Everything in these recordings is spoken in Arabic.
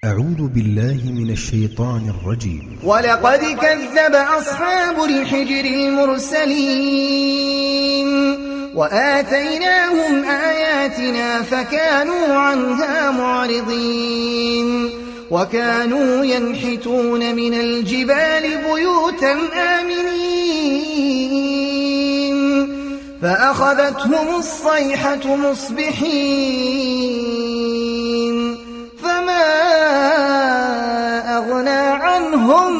أعوذ بالله من الشيطان الرجيم. ولقد كذب أصحاب الحجر المرسلين وآتيناهم آياتنا فكانوا عنها معرضين وكانوا ينحتون من الجبال بيوتا آمنين فأخذتهم الصيحة مصبحين فما أغنى عنهم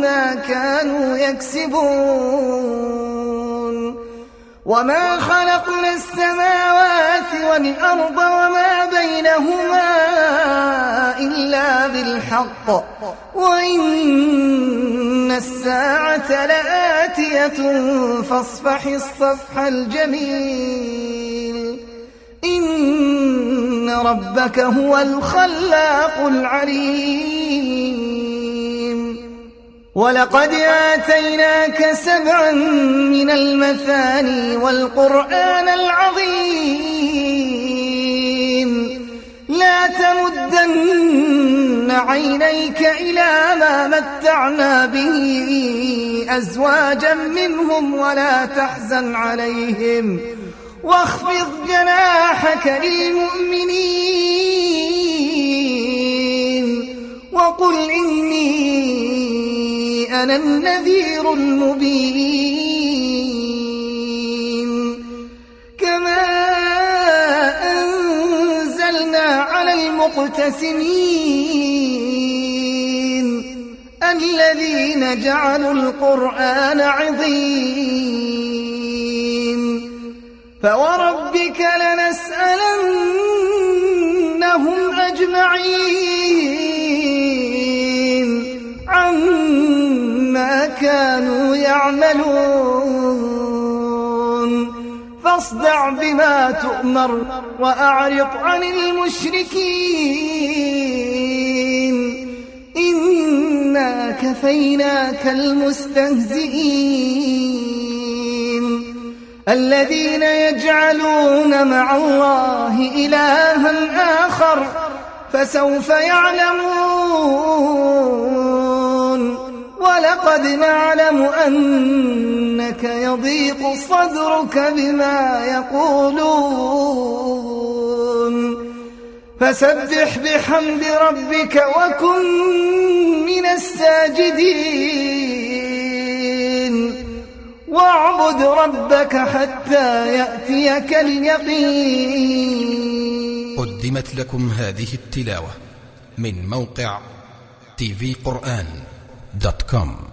ما كانوا يكسبون وما خلقنا السماوات والأرض وما بينهما إلا بالحق وإن الساعة لآتية فاصفح الصفح الجميل إن ربك هو الخلاق العليم. ولقد آتيناك 7 من المثاني والقرآن العظيم لا تمدن عينيك إلى ما متعنا به أزواجا منهم ولا تحزن عليهم واخفض جناحك للمؤمنين وقل إني أنا النذير المبين. كما أنزلنا على المقتسمين الذين جعلوا القرآن عظيم فوربك لنسألنهم أجمعين عما كانوا يعملون فاصدع بما تؤمر وأعرض عن المشركين إنا كفيناك المستهزئين الذين يجعلون مع الله إلها آخر فسوف يعلمون ولقد نعلم أنك يضيق صدرك بما يقولون فسبح بحمد ربك وكن من الساجدين واعبد ربك حتى يأتيك اليقين. قدمت لكم هذه التلاوة من موقع tvquran.com.